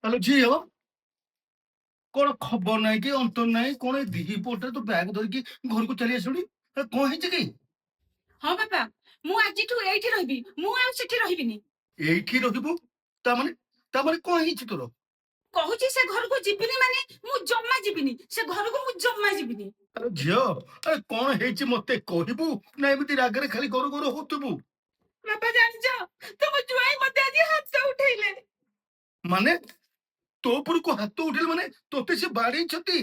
Hello ଝିଅ, କଣ ଖବର ନାହିଁ କି ଅନ୍ତର ନାହିଁ? କଣ ଏ ଦିହି ପଟରେ ତୁ ବ୍ୟାଗ ଧରିକି ଘରକୁ ଚାଲି ଆସିଲୁଣି? କଣ ହେଇଛି କି? ହଁ ବାପା, ମୁଁ ଆଜିଠୁ ଏଇଠି ରହିବି, ମୁଁ ଆଉ ସେଠି ରହିବିନି। ଏଇଠି ରହିବୁ? ତାମାନେ ତାମାନେ କଣ ହେଇଛି ତୋର? କହୁଛି ସେ ଘରକୁ ଯିବିନି ମାନେ ମୁଁ ଜମା ଯିବିନି, ସେ ଘରକୁ ମୁଁ ଜମା ଯିବିନି। ଆରେ ଝିଅ, କଣ ହେଇଛି ମତେ କହିବୁ ନା ଏମିତି ରାଗରେ ଖାଲି ଗରୁ ଗରୁ ହଉଥିବୁ? ବାପା ଜାଣିଛ, ତମ ଜ୍ୱାଇଁ ମତେ ଆଜି ହାତ ଉଠେଇଲେ। ମାନେ ତୋ ଉପରକୁ ହାତ ଉଠେଇଲେ ମାନେ ତୋତେ ସେ ବାଡେଇଛନ୍ତି?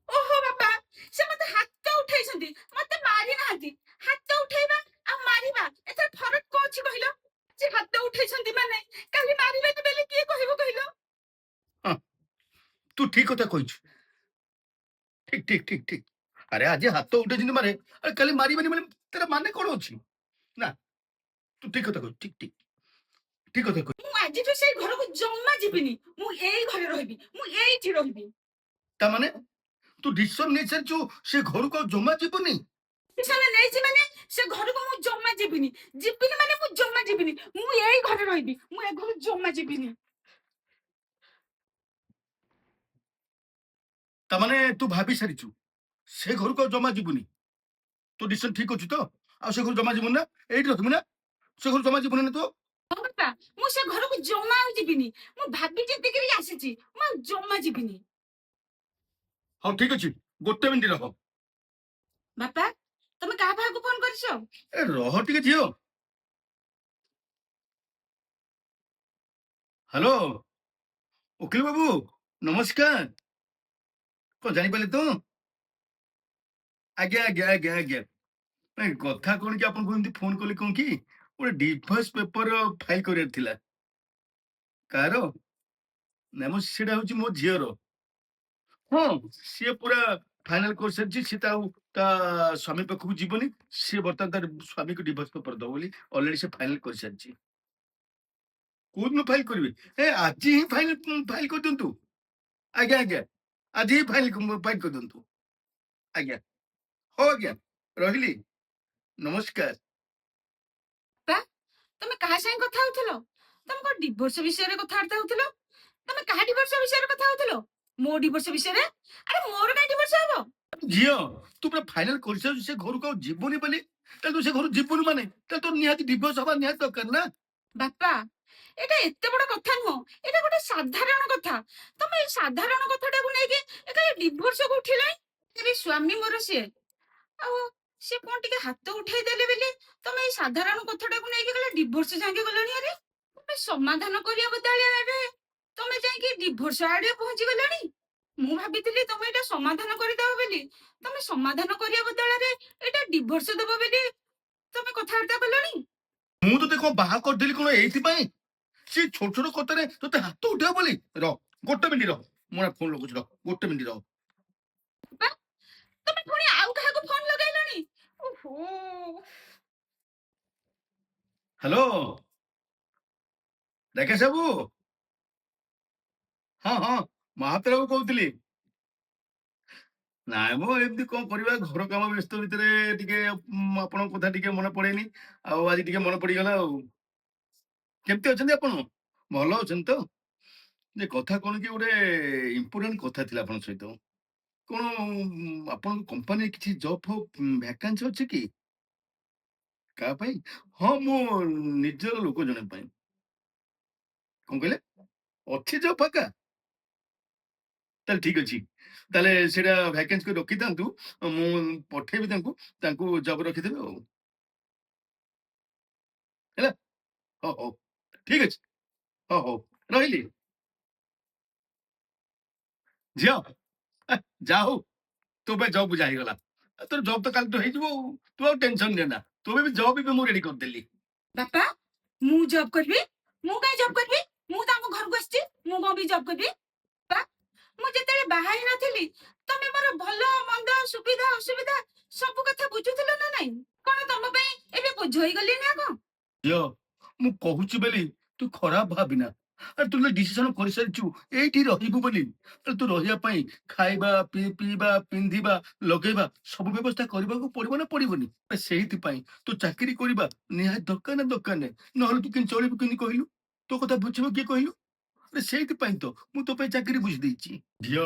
ଓହୋ ବାପା, ସେ ମତେ ହାତ ଉଠେଇଛନ୍ତି, ମତେ ମାରି ନାହାନ୍ତି। ହାତ ଉଠେଇବା ଆଉ ମାରିବା ଏଥିରେ ଫରକ କଣ ଅଛି କହିଲ? ସେ ହାତ ଉଠେଇଛନ୍ତି ମାନେ କାଲି ମାରିବେନି ବୋଲି କିଏ କହିବ କହିଲ? ହଁ, ତୁ ଠିକ କଥା କହିଛୁ। ଠିକ ଠିକ ଠିକ ଠିକ। ଆରେ ଆଜି ହାତ ଉଠେଇଛନ୍ତି ମାନେ ଆରେ କାଲି ମାରିବେନି ମାନେ ତାର ମାନେ କଣ ଅଛି? ନା, ତୁ ଠିକ କଥା କହିଛୁ। ଠିକ ଠିକ ଠିକ କଥା କହିଛୁ। ମୁଁ ଆଜିଠୁ ସେଇ ଘରକୁ ଜମା ଯିବିନି, ମୁଁ ଏଇ ଘରେ ରହିବି, ମୁଁ ଏଇଠି ରହିବି। ତାମାନେ ତୁ ଡିସିସନ ନେଇସାରିଛୁ ସେ ଘରକୁ ଆଉ ଜମା ଯିବୁନି? ସେମାନେ ନେଇଛି ମାନେ ସେ ଘରକୁ ମୁଁ ଜମା ଯିବିନି। ଯିବିନି ମାନେ ମୁଁ ଜମା ଯିବିନି, ମୁଁ ଏଇ ଘରେ ରହିବି, ମୁଁ ଏ ଘରୁ ଜମା ଯିବିନି। ତାମାନେ ତୁ ଭାବି ସାରିଛୁ ସେ ଘରକୁ ଆଉ ଜମା ଯିବୁନି? ତୋ ଡିସିସନ ଠିକ ଅଛି ତ? ଆଉ ସେ ଘରୁ ଜମା ଯିବୁନି ନା? ଏଇଠି ରଖିବୁ ନା? ସେ ଘରୁ ଜମା ଯିବୁନି ନା ତୁ? ହଁ ବାପା, ମୁଁ ସେ ଘରକୁ ଜମା ଆଉ ଯିବିନି। ମୁଁ ଭାବି ଚିନ୍ତିକିରି ଆସିଛି, ମୁଁ ଆଉ ଜମା ଯିବିନି। ହଉ ଠିକ ଅଛି, ଗୋଟେ ମିନିଟ ରହ। ବାପା, ତମେ କାହା ପାଖକୁ ଫୋନ କରିଛ? ରହ ଟିକେ ଝିଅ। ହ୍ୟାଲୋ ଓକିଲ ବାବୁ, ନମସ୍କାର। କଣ ଜାଣିପାରିଲେ ତ? ଆଜ୍ଞା ଆଜ୍ଞା ଆଜ୍ଞା ଆଜ୍ଞା। ନାଇଁ କଥା କଣ କି ଆପଣଙ୍କୁ ଏମିତି ଫୋନ କଲି କଣ କି ଗୋଟେ ଡିଭୋର୍ସ ପେପର ଫାଇଲ କରିବାର ଥିଲା। କାହାର? ନାଇଁ ମୁଁ ସେଟା ହଉଛି ମୋ ଝିଅର। ହଁ, ସିଏ ପୁରା ଫାଇନାଲ କରିସାରିଛି। ସିଏ ତା ଆଉ ତା ସ୍ୱାମୀ ପାଖକୁ ଯିବନି। ସିଏ ବର୍ତ୍ତମାନ ତାର ସ୍ୱାମୀକୁ ଡିଭୋର୍ସ ପେପର ଦବ ବୋଲି ଅଲରେଡି ସେ ଫାଇନାଲ କରିସାରିଛି। କୋଉଦିନ ଫାଇଲ କରିବେ? ଆଜି ହିଁ ଫାଇଲ କରିଦିଅନ୍ତୁ। ଆଜ୍ଞା ଆଜ୍ଞା, ଆଜି ହିଁ ଫାଇଲ କରିଦିଅନ୍ତୁ। ଆଜ୍ଞା, ହଉ ଆଜ୍ଞା, ରହିଲି, ନମସ୍କାର। ବାପା, ତମେ କାହା ସାଙ୍ଗେ କଥା ହଉଥିଲ? ତମେ କଣ ଡିଭୋର୍ସ ବିଷୟରେ କଥାବାର୍ତ୍ତା ହଉଥିଲ? ତମେ କାହା ଡିଭୋର୍ସ ବିଷୟରେ କଥା ହଉଥିଲ? ମୋ ଡିଭୋର୍ସ ବିଷୟରେ? ଆରେ ମୋର କାଇଁ ଡିଭୋର୍ସ ହବ? ଝିଅ, ତୁ ପୁରା ଫାଇନାଲ କରିସାରିଛୁ ସେ ଘରକୁ ଆଉ ଯିବୁନି ବୋଲି। ତାହେଲେ ତୁ ସେ ଘରକୁ ଯିବୁନି ମାନେ ତାହେଲେ ତୋର ନିହାତି ଡିଭୋର୍ସ ହବା ନିହାତି ଦରକାର ନା? ବାପା, ଏଟା ଏତେ ବଡ କଥା ନୁହଁ, ଏଟା ଗୋଟେ ସାଧାରଣ କଥା। ତମେ ଏଇ ସାଧାରଣ କଥାଟାକୁ ନେଇକି ଏକାଳେ ଡିଭୋର୍ସକୁ ଉଠିଲାଣି। ଏବେ ସ୍ୱାମୀ ମୋର ସିଏ, ଆଉ ସିଏ କଣ ଟିକେ ହାତ ଉଠେଇ ଦେଲେ ବୋଲି ତମେ ଏଇ ସାଧାରଣ କଥାଟାକୁ ନେଇକି କାଳେ ଡିଭୋର୍ସ ଯାକେ ଗଲଣି? ଆରେ ତମେ ସମାଧାନ କରିବା ବଦଳରେ ତମେ ଯାଇକି ଡିଭୋର୍ସ ଆଡେ ପହଞ୍ଚି ଗଲଣି। ମୁଁ ଭାବିଥିଲି ତମେ ଏଇଟା ସମାଧାନ କରିଦବ ବୋଲି। ତମେ ସମାଧାନ କରିବା ବଦଳରେ ଏଇଟା ଡିଭୋର୍ସ ଦବ ବୋଲି ତମେ କଥାବାର୍ତ୍ତା କଲଣି। ମୁଁ ତତେ କଣ ବାହା କରିଦେଲି କଣ ଏଇଥିପାଇଁ? ସେ ଛୋଟ ଛୋଟ କଥାରେ ତତେ ହାତ ଉଠେଇବ ବୋଲି? ରହ, ଗୋଟେ ମିନିଟ ରହ, ମୁଁ ଫୋନ ଲଗାଉଛି, ରହ ଗୋଟେ ମିନିଟ ରହ। ବାପା, ତମେ ପୁଣି ଆଉ କାହାକୁ ଫୋନ ଲଗାଇଲଣି? ଓହୋ। ହ୍ୟାଲୋ ରାକେଶ ବାବୁ। ହଁ ହଁ, ମହାପାତ୍ର ବାବୁ କହୁଥିଲି। ନାଇଁ ମ ଏମିତି କଣ କରିବା, ଘର କାମ ବ୍ୟସ୍ତ ଭିତରେ ଟିକେ ଆପଣଙ୍କ କଥା ଟିକେ ମନେ ପଡେନି। ଆଉ ଆଜି ଟିକେ ମନେ ପଡିଗଲା ଆଉ। କେମିତି ଅଛନ୍ତି ଆପଣ? ଭଲ ଅଛନ୍ତି ତ? ଯେ କଥା କଣ କି ଗୋଟେ ଇମ୍ପୋର୍ଟାଣ୍ଟ କଥା ଥିଲା ଆପଣଙ୍କ ସହିତ। କଣ ଆପଣଙ୍କ କମ୍ପାନୀରେ କିଛି ଜବ୍ ଫବ୍ ଭ୍ୟାକାନ୍ସି ଅଛି କି? କାହା ପାଇଁ? ହଁ, ମୋ ନିଜର ଲୋକ ଜଣେ ପାଇଁ। କଣ କହିଲେ? ଅଛି ଜବ୍ ଫାଙ୍କା? ତାହେଲେ ଠିକ ଅଛି। ତାହେଲେ ସେଇଟା ଭ୍ୟାକେନ୍ସି କରି ରଖିଥାନ୍ତୁ। ମୁଁ ପଠେଇବି ତାଙ୍କୁ, ତାଙ୍କୁ ଜବ୍ ରଖିଦେବେ ଆଉ। ହେଲା? ହଉ ହଉ, ଠିକ ଅଛି। ହଉ ହଉ, ରହିଲି। ଝିଅ, ଯା ହଉ, ତୋ ପାଇଁ ଜବ୍ ବୁଝା ହେଇଗଲା। ତୋର ଜବ୍ ତ କାଲିଠୁ ହେଇଯିବ ଆଉ। ତୁ ଆଉ ଟେନସନ ନେନା, ତୋ ପାଇଁ ବି ଜବ୍ ବି ମୁଁ ରେଡି କରିଦେଲି। ବାପା, ମୁଁ ଜବ୍ କରିବି? ମୁଁ କାଇଁ ଜବ୍ କରିବି? ମୁଁ ତ ଆମ ଘରକୁ ଆସିଛି, ମୁଁ କଣ ବି ଜବ୍ କରିବି? ବାପା, ମୁଁ ଯେତେବେଳେ ବାହା ହେଇ ନଥିଲି ତମେ ମୋର ଭଲ ମନ୍ଦ ସୁବିଧା ଅସୁବିଧା ସବୁ କଥା ବୁଝୁଥିଲ ନା ନାଇଁ? କଣ ତମ ପାଇଁ ଏବେ ବୋଝ ହେଇଗଲି ନା କଣ? ଝିଅ, ମୁଁ କହୁଛି ବୋଲି ତୁ ଖରାପ ଭାବିନା। ଆରେ ତୁ ଡିସିସନ କରିସାରିଛୁ ଏଇଠି ରହିବୁ ବୋଲି। ତୁ ରହିବା ପାଇଁ ଖାଇବା ପିଇବା ପିନ୍ଧିବା ଲଗେଇବା ସବୁ ବ୍ୟବସ୍ଥା କରିବାକୁ ପଡିବ ନା ପଡିବନି? ସେଇଥିପାଇଁ ତୁ ଚାକିରି କରିବା ନିହାତି ଦରକାର ନା ଦରକାର ନାହିଁ? ନହେଲେ ତୁ କେମିତି ଚଳିବୁ କେମିତି କହିଲୁ? ତୋ କଥା ବୁଝିବ କିଏ କହିଲୁ? ଆରେ ସେଇଥିପାଇଁ ତ ମୁଁ ତୋ ପାଇଁ ଚାକିରି ବୁଝିଦେଇଛି। ଝିଅ,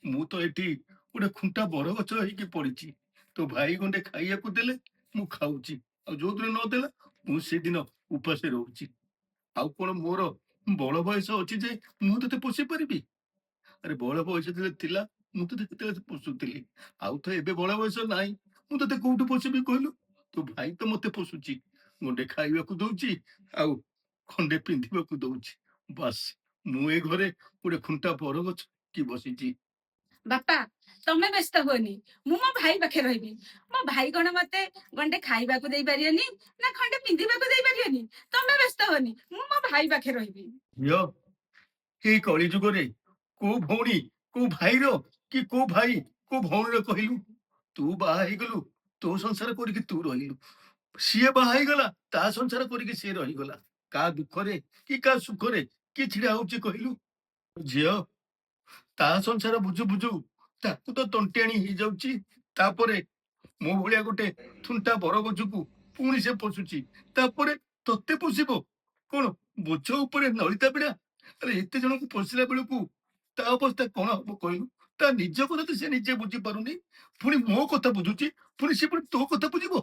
ମୁଁ ତ ଏଠି ଗୋଟେ ଖୁଣ୍ଟା ବରଗଛ ହେଇକି ପଡିଛି। ତୋ ଭାଇ ଗଣ୍ଡେ ଖାଇବାକୁ ଦେଲେ ମୁଁ ଖାଉଛି, ଆଉ ଯୋଉଦିନ ନଦେଲା ମୁଁ ସେଦିନ ଉପାସେ ରହୁଛି। ଆଉ କଣ ମୋର ବଳ ବୟସ ଅଛି ଯେ ମୁଁ ତତେ ପୋଷି ପାରିବି? ଆରେ ବଳ ବୟସ ଯେତେବେଳେ ଥିଲା ମୁଁ ତତେ କେତେବେଳେ ପୋଷୁଥିଲି, ଆଉ ତ ଏବେ ବଳ ବୟସ ନାହିଁ। ମୁଁ ତତେ କୋଉଠୁ ପୋଷିବି କହିଲୁ? ତୋ ଭାଇ ତ ମତେ ପୋଷୁଛି, ଗଣ୍ଡେ ଖାଇବାକୁ ଦଉଛି, ଆଉ ଖଣ୍ଡେ ପିନ୍ଧିବାକୁ ଦଉଛି। ବାସ୍, ମୁଁ ଏ ଘରେ ଗୋଟେ ଖୁଣ୍ଟା ବରଗଛ କି ବସିଛି। ବାପା, ତମେ ବ୍ୟସ୍ତ ହୁଅନି, ମୁଁ ମୋ ଭାଇ ପାଖେ ରହିବି। ମୋ ଭାଇ କଣ ମତେ ଗଣ୍ଡେ ଖାଇବାକୁ ଦେଇପାରିବନି ନା ଖଣ୍ଡେ ପିନ୍ଧିବାକୁ ଦେଇପାରିବନି? ତମେ ବ୍ୟସ୍ତ ହୁଅନି, ମୁଁ ମୋ ଭାଇ ପାଖେ ରହିବି। ଝିଅ, ଏଇ କଳି ଯୁଗରେ କୋଉ ଭଉଣୀ କୋଉ ଭାଇର, କି କୋଉ ଭାଇ କୋଉ ଭଉଣୀର କହିଲୁ? ତୁ ବାହା ହେଇଗଲୁ, ତୋ ସଂସାର କରିକି ତୁ ରହିଲୁ। ସିଏ ବାହା ହେଇଗଲା, ତା ସଂସାର କରିକି ସିଏ ରହିଗଲା। କାହା ଦୁଃଖରେ କି କାହା ସୁଖରେ କିଏ ଛିଡା ହଉଛି କହିଲୁ? ଝିଅ, ତା ସଂସାର ବୁଝୁ ବୁଝୁ ତାକୁ ତ ତଣ୍ଟିଆଣି ହେଇଯାଉଛି। ତାପରେ ମୋ ଭଳିଆ ଗୋଟେ ଥୁଣ୍ଟା ବରଗଛକୁ ପୁଣି ସେ ପୋଷୁଛି। ତାପରେ ତତେ ପୋଷିବ କଣ? ବୋଝ ଉପରେ ନଳିତା ବିଡା। ଆରେ ଏତେ ଜଣଙ୍କୁ ପୋଷିଲା ବେଳକୁ ତା ଅବସ୍ଥା କଣ ହବ କହିଲୁ? ତା ନିଜ କଥା ତ ସେ ନିଜେ ବୁଝି ପାରୁନି, ପୁଣି ମୋ କଥା ବୁଝୁଛି, ପୁଣି ସେ ପୁଣି ତୋ କଥା ବୁଝିବ?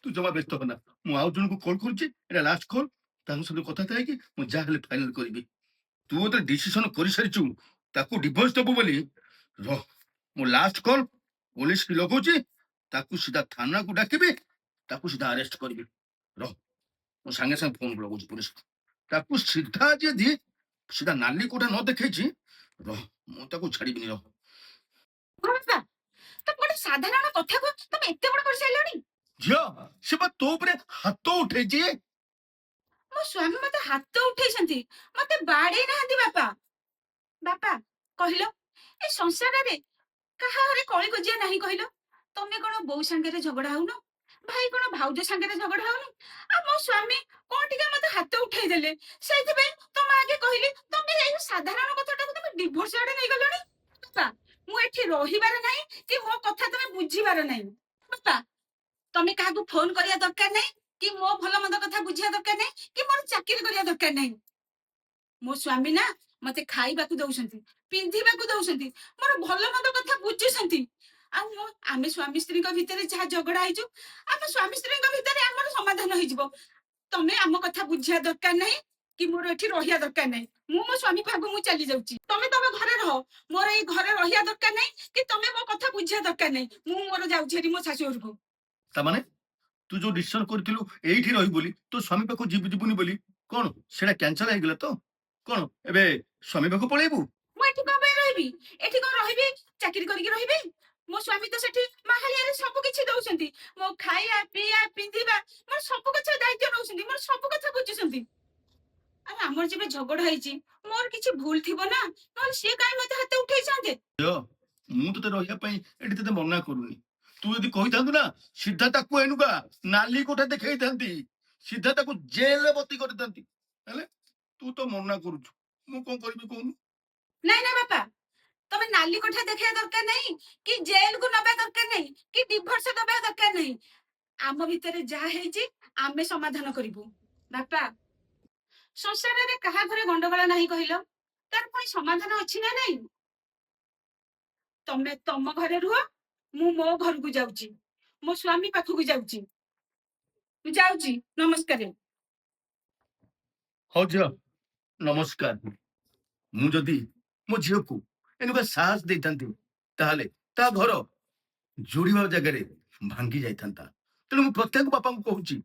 ତୁ ଜମା ବ୍ୟସ୍ତ ହନା, ମୁଁ ଆଉ ଜଣଙ୍କୁ କଲ୍ କରୁଛି, ଏଇଟା ଲାଷ୍ଟ କଲ୍। ତାଙ୍କ ସହିତ କଥା ହେଇକି ମୁଁ ଯାହା ହେଲେ ଫାଇନାଲ କରିବି। ତୁ ଗୋଟେ ଡିସିସନ କରିସାରିଛୁ ତାକୁ ଡିଭୋର୍ସ ଦବୁ ବୋଲି। ରହ, ମୁଁ ଲାଷ୍ଟ କଲ୍ ପୋଲିସ କି ଲଗଉଛି, ତାକୁ ସିଧା ଥାନାକୁ ଡାକିବି, ତାକୁ ସିଧା ଆରେଷ୍ଟ କରିବି। ରହ, ମୁଁ ସାଙ୍ଗେ ସାଙ୍ଗେ ଫୋନ ଲଗାଉଛି ପୋଲିସ। ତାକୁ ସିଧା ଯଦି ସିଧା ନାଲି କୋଟା ନ ଦେଖେଇଛି, ରହ, ମୁଁ ତାକୁ ଛାଡିବିନି। ରହ। ହଁ ବାପା, ତମେ ଗୋଟେ ସାଧାରଣ କଥାକୁ ତମେ ଏତେ ବଡ କରିସାରିଲଣି। ଝିଅ, ସେ ବା ତୋ ଉପରେ ହାତ ଉଠେଇଛି। ମୋ ସ୍ୱାମୀ ମତେ ହାତ ଉଠେଇଛନ୍ତି, ମତେ ବାଡେଇ ନାହାନ୍ତି ବାପା। ବାପା, କହିଲ, ଏ ସଂସାରରେ କାହା ଘରେ କଳି କଜିଆ ନାହିଁ କହିଲ? ତମେ କଣ ବୋଉ ସାଙ୍ଗରେ ଝଗଡା ହଉନ? ଭାଇ କଣ ଭାଉଜ ସାଙ୍ଗରେ ଝଗଡା ହଉନି? ଆଉ ମୋ ସ୍ୱାମୀ କଣ ଟିକେ ମତେ ହାତ ଉଠେଇ ଦେଲେ, ସେଇଥିପାଇଁ ତମ ଆଗେ କହିଲି। ତମେ ଏଇ ସାଧାରଣ କଥାଟାକୁ ତମେ ଡିଭୋର୍ସ ଆଡେ ନେଇଗଲଣି। ବାପା, ମୁଁ ଏଠି ରହିବାର ନାହିଁ କି ମୋ କଥା ତମେ ବୁଝିବାର ନାହିଁ। ବାପା, ତମେ କାହାକୁ ଫୋନ କରିବା ଦରକାର ନାହିଁ, କି ମୋ ଭଲ ମନ୍ଦ କଥା ବୁଝିବା ଦରକାର ନାହିଁ, କି ମୋର ଚାକିରି କରିବା ଦରକାର ନାହିଁ। ମୋ ସ୍ୱାମୀ ନା ମତେ ଖାଇବାକୁ ଦଉଛନ୍ତି, ପିନ୍ଧିବାକୁ ଦଉଛନ୍ତି, ମୋର ଭଲ ମନ୍ଦ କଥା ବୁଝୁଛନ୍ତି। ଆଉ ଆମେ ସ୍ୱାମୀ ସ୍ତ୍ରୀଙ୍କ ଭିତରେ ଯାହା ଝଗଡା ହେଇଛୁ, ଆମ ସ୍ୱାମୀ ସ୍ତ୍ରୀଙ୍କ ଭିତରେ ଆମର ସମାଧାନ ହେଇଯିବ। ତମେ ଆମ କଥା ବୁଝିବା ଦରକାର ନାହିଁ, କି ମୋର ଏଠି ରହିବା ଦରକାର ନାହିଁ। ମୁଁ ମୋ ସ୍ୱାମୀ ପାଖକୁ ମୁଁ ଚାଲି ଯାଉଛି, ତମେ ତମ ଘରେ ରହ। ମୋର ଏଇ ଘରେ ରହିବା ଦରକାର ନାହିଁ, କି ତମେ ମୋ କଥା ବୁଝିବା ଦରକାର ନାହିଁ। ମୁଁ ମୋର ଯାଉଛି ଏଠି ମୋ ଶାଶୁ ଘରକୁ। ତାମାନେ ତୁ ଯୋଉ ଡିସିସନ କରିଥିଲୁ ଏଇଠି ରହିବୁ ବୋଲି, ତୋ ସ୍ୱାମୀ ପାଖକୁ ଯିବୁନି ବୋଲି, କଣ ସେଟା କ୍ୟାନସଲ ହେଇଗଲା ତ? କଣ ଏବେ ସ୍ୱାମୀ ପାଖକୁ ପଳେଇବୁ? ମୁଁ ଏଠି କଣ ପାଇଁ ରହିବି? ଏଠି କଣ ରହିବି ଚାକିରି କରିକି ରହିବି? ମୋ ସ୍ୱାମୀ ତ ସେଠି ମାହାଳିଆରେ ସବୁ କିଛି ଦଉଛନ୍ତି। ମୋ ଖାଇବା ପିଇବା ପିନ୍ଧିବା, ମୋର ସବୁ କଥା ଦାୟିତ୍ୱ ନଉଛନ୍ତି, ମୋର ସବୁ କଥା ବୁଝୁଛନ୍ତି। ଆରେ ଆମର ଯେବେ ଝଗଡା ହେଇଛି, ମୋର କିଛି ଭୁଲ ଥିବ ନା, ନହେଲେ ସିଏ କାହିଁ ମତେ ହାତ ଉଠେଇଛନ୍ତି? ଝିଅ, ମୁଁ ତତେ ରହିବା ପାଇଁ ଏଠି ତତେ ମନା କରୁନି। ତୁ ଯଦି କହିଥାନ୍ତୁ ନା, ସିଧା ତାକୁ ଏନୁକା ନାଲି କୋଠା ଦେଖେଇଥାନ୍ତି, ସିଧା ତାକୁ ଜେଲରେ ଭର୍ତ୍ତି କରିଥାନ୍ତି। ହେଲେ ତୁ ତ ମନା କରୁଛୁ, ମୁଁ କଣ କରିବି କହୁନୁ? ନାଇଁ ନା ବାପା, ତମେ ନାଲି କୋଠା ଦେଖେଇବା ଦରକାର ନାହିଁ, କି ଜେଲକୁ ନବା ଦରକାର ନାହିଁ, କି ଡିଭୋର୍ସ ଦବା ଦରକାର ନାହିଁ। ଆମ ଭିତରେ ଯାହା ହେଇଛି ଆମେ ସମାଧାନ କରିବୁ। ବାପା, ସଂସାରରେ କାହା ଘରେ ଗଣ୍ଡଗୋଳ ନାହିଁ କହିଲ? ତାର ପୁଣି ସମାଧାନ ଅଛି ନା ନାଇଁ? ତମେ ତମ ଘରେ ରୁହ, ମୁଁ ମୋ ଘରକୁ ଯାଉଛି, ମୋ ସ୍ୱାମୀ ପାଖକୁ ଯାଉଛି। ମୁଁ ଯାଉଛି, ନମସ୍କାର। ହଉ ଝିଅ, ନମସ୍କାର। ମୁଁ ଯଦି ମୋ ଝିଅକୁ ଏନୁକା ସାହସ ଦେଇଥାନ୍ତି, ତାହେଲେ ତା ଘର ଯୋଡିବା ଜାଗାରେ ଭାଙ୍ଗି ଯାଇଥାନ୍ତା। ତେଣୁ ମୁଁ ପ୍ରତ୍ୟେକ ବାପାଙ୍କୁ କହୁଛି,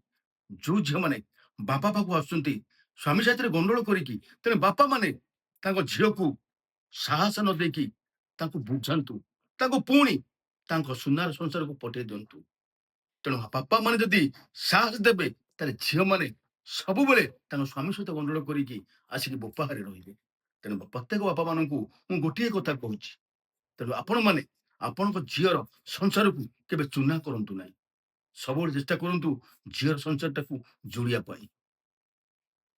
ଯୋଉ ଝିଅମାନେ ବାପା ପାଖକୁ ଆସୁଛନ୍ତି ସ୍ୱାମୀ ସାଥିରେ ଗଣ୍ଡଗୋଳ କରିକି, ତେଣୁ ବାପା ମାନେ ତାଙ୍କ ଝିଅକୁ ସାହସ ନ ଦେଇକି ତାଙ୍କୁ ବୁଝାନ୍ତୁ, ତାଙ୍କୁ ପୁଣି ତାଙ୍କ ସୁନାର ସଂସାରକୁ ପଠେଇ ଦିଅନ୍ତୁ। ତେଣୁ ବାପା ମାନେ ଯଦି ସାହସ ଦେବେ, ତାହେଲେ ଝିଅମାନେ ସବୁବେଳେ ତାଙ୍କ ସ୍ୱାମୀ ସହିତ ଗଣ୍ଡଗୋଳ କରିକି ଆସିକି ବୋପାହାରେ ରହିବେ। ତେଣୁ ପ୍ରତ୍ୟେକ ବାପା ମାନଙ୍କୁ ମୁଁ ଗୋଟିଏ କଥା କହୁଛି, ତେଣୁ ଆପଣମାନେ ଆପଣଙ୍କ ଝିଅର ସଂସାରକୁ କେବେ ଚୁନା କରନ୍ତୁ ନାହିଁ। ସବୁବେଳେ ଚେଷ୍ଟା କରନ୍ତୁ ଝିଅର ସଂସାରଟାକୁ ଯୋଡିବା ପାଇଁ।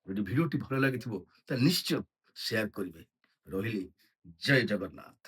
ଯଦି ଭିଡିଓଟି ଭଲ ଲାଗିଥିବ ତାହେଲେ ନିଶ୍ଚୟ ସେୟାର କରିବେ। ରହିଲି, ଜୟ ଜଗନ୍ନାଥ।